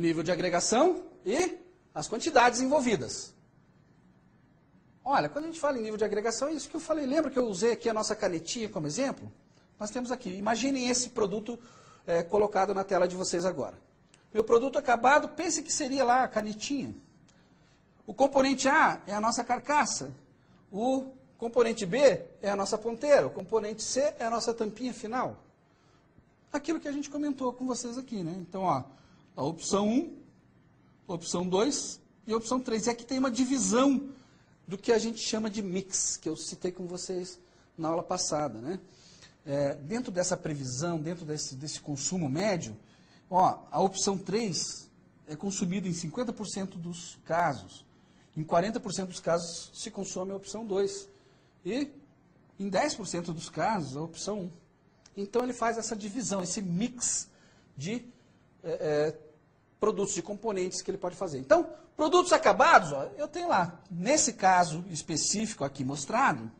nível de agregação e as quantidades envolvidas. Olha, quando a gente fala em nível de agregação, é isso que eu falei. Lembra que eu usei aqui a nossa canetinha como exemplo? Nós temos aqui, imaginem esse produto colocado na tela de vocês agora. Meu produto acabado, pense que seria lá a canetinha. O componente A é a nossa carcaça. O componente B é a nossa ponteira. O componente C é a nossa tampinha final. Aquilo que a gente comentou com vocês aqui, né? Então, ó, a opção 1, a opção 2 e a opção 3. E aqui tem uma divisão do que a gente chama de mix, que eu citei com vocês na aula passada, né? Dentro dessa previsão, dentro desse consumo médio, ó, a opção 3 é consumida em 50% dos casos. Em 40% dos casos se consome a opção 2. E em 10% dos casos a opção 1. Então ele faz essa divisão, esse mix de produtos, de componentes que ele pode fazer. Então, produtos acabados, ó, eu tenho lá, nesse caso específico aqui mostrado,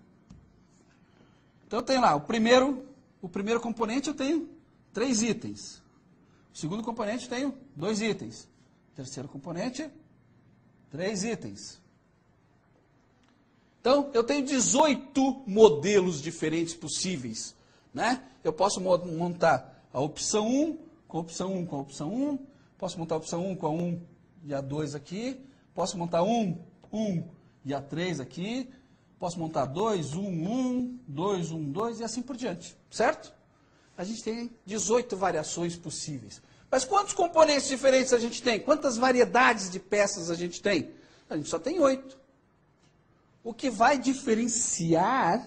então eu tenho lá, o primeiro componente eu tenho 3 itens. O segundo componente eu tenho 2 itens. O terceiro componente, 3 itens. Então, eu tenho 18 modelos diferentes possíveis, né? Eu posso montar a opção 1 com a opção 1 com a opção 1, posso montar a opção 1 com a 1 e a 2 aqui, posso montar 1 e a 3 aqui, posso montar 2, 1, 2, 1, 2 e assim por diante, certo? A gente tem 18 variações possíveis. Mas quantos componentes diferentes a gente tem? Quantas variedades de peças a gente tem? A gente só tem 8. O que vai diferenciar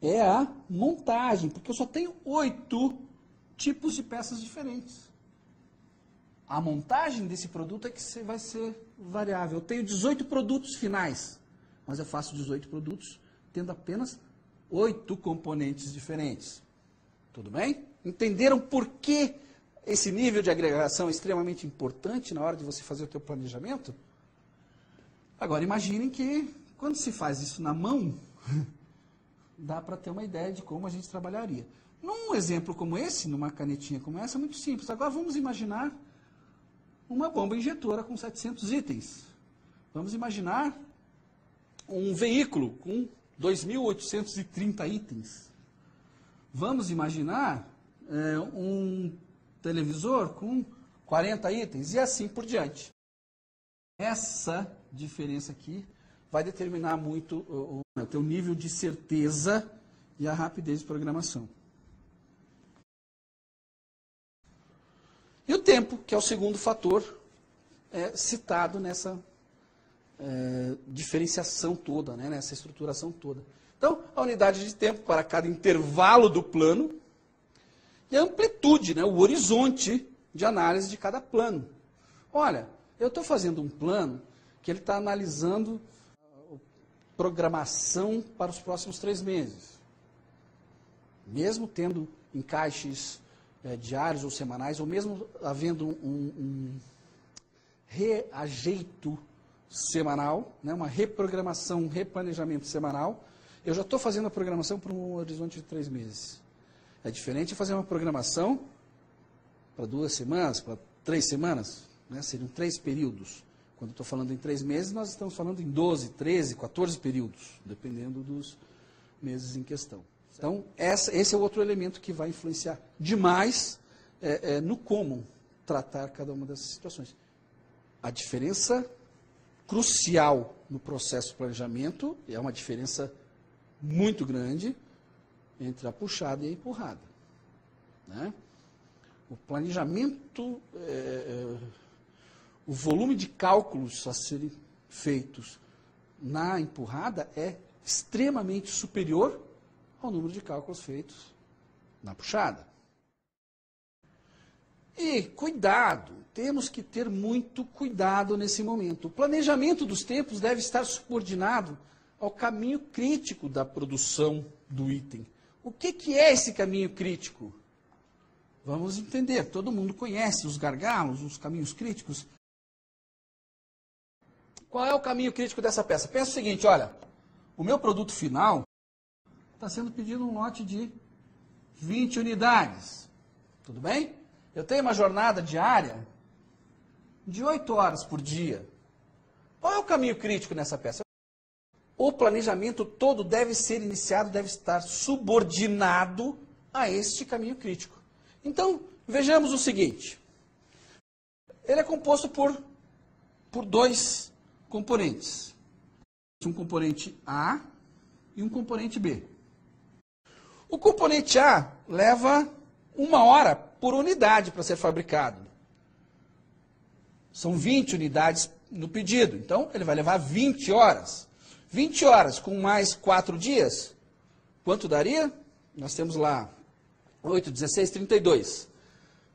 é a montagem, porque eu só tenho 8 tipos de peças diferentes. A montagem desse produto é que vai ser variável. Eu tenho 18 produtos finais, mas eu faço 18 produtos tendo apenas 8 componentes diferentes. Tudo bem? Entenderam por que esse nível de agregação é extremamente importante na hora de você fazer o teu planejamento? Agora imaginem que quando se faz isso na mão, dá para ter uma ideia de como a gente trabalharia. Num exemplo como esse, numa canetinha como essa, é muito simples. Agora vamos imaginar uma bomba injetora com 700 itens. Vamos imaginar um veículo com 2.830 itens. Vamos imaginar um televisor com 40 itens e assim por diante. Essa diferença aqui vai determinar muito o teu nível de certeza e a rapidez de programação. E o tempo, que é o segundo fator citado nessa diferenciação toda, né, nessa estruturação toda. Então, a unidade de tempo para cada intervalo do plano e a amplitude, né, o horizonte de análise de cada plano. Olha, eu estou fazendo um plano que ele está analisando programação para os próximos 3 meses. Mesmo tendo encaixes diários ou semanais, ou mesmo havendo um reajeito semanal, né, uma reprogramação, um replanejamento semanal, eu já estou fazendo a programação para um horizonte de 3 meses. É diferente de fazer uma programação para 2 semanas, para 3 semanas, né, seriam 3 períodos. Quando estou falando em 3 meses, nós estamos falando em 12, 13, 14 períodos, dependendo dos meses em questão. Então, esse é o outro elemento que vai influenciar demais no como tratar cada uma dessas situações. A diferença crucial no processo de planejamento é uma diferença muito grande entre a puxada e a empurrada, né? O planejamento, o volume de cálculos a serem feitos na empurrada é extremamente superior ao número de cálculos feitos na puxada. E cuidado, temos que ter muito cuidado nesse momento. O planejamento dos tempos deve estar subordinado ao caminho crítico da produção do item. O que é esse caminho crítico? Vamos entender, todo mundo conhece os gargalos, os caminhos críticos. Qual é o caminho crítico dessa peça? Pensa o seguinte, olha, o meu produto final está sendo pedido um lote de 20 unidades. Tudo bem? Eu tenho uma jornada diária de 8 horas por dia. Qual é o caminho crítico nessa peça? O planejamento todo deve ser iniciado, deve estar subordinado a este caminho crítico. Então, vejamos o seguinte. Ele é composto por dois componentes. Um componente A e um componente B. O componente A leva 1 hora por unidade para ser fabricado. São 20 unidades no pedido, então ele vai levar 20 horas. 20 horas com mais 4 dias, quanto daria? Nós temos lá 8, 16, 32.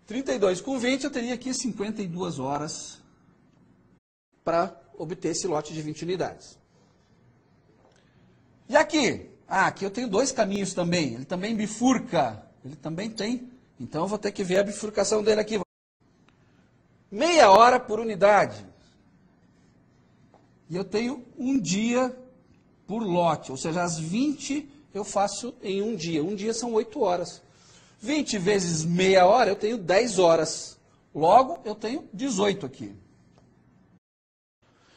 32 com 20, eu teria aqui 52 horas para obter esse lote de 20 unidades. E aqui? Aqui eu tenho 2 caminhos também. Ele também bifurca. Ele também tem. Então eu vou ter que ver a bifurcação dele aqui. Meia hora por unidade. E eu tenho 1 dia por lote. Ou seja, as 20 eu faço em 1 dia. 1 dia são 8 horas. 20 vezes meia hora, eu tenho 10 horas. Logo, eu tenho 18 aqui.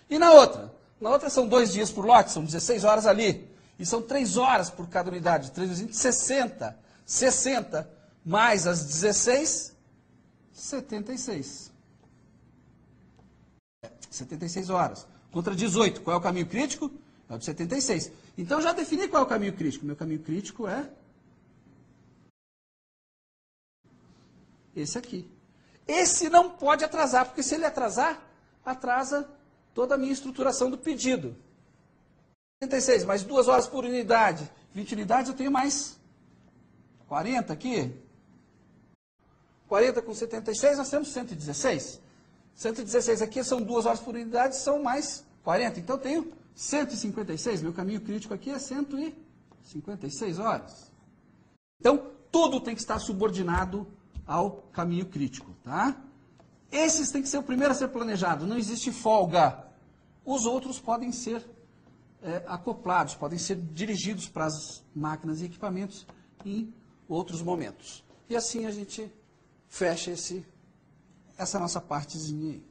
E na outra? Na outra são 2 dias por lote, são 16 horas ali. E são 3 horas por cada unidade. 3 vezes 20, 60. 60 mais as 16, 76. 76 horas. Contra 18, qual é o caminho crítico? É o de 76. Então, eu já defini qual é o caminho crítico. Meu caminho crítico é esse aqui. Esse não pode atrasar, porque se ele atrasar, atrasa toda a minha estruturação do pedido. 76, mais 2 horas por unidade. 20 unidades, eu tenho mais 40 aqui. 40 com 76, nós temos 116. 116 aqui são 2 horas por unidade, são mais 40. Então, eu tenho 156. Meu caminho crítico aqui é 156 horas. Então, tudo tem que estar subordinado ao caminho crítico, tá? Esses tem que ser o primeiro a ser planejado. Não existe folga. Os outros podem ser acoplados, podem ser dirigidos para as máquinas e equipamentos em outros momentos. E assim a gente fecha essa nossa partezinha aí.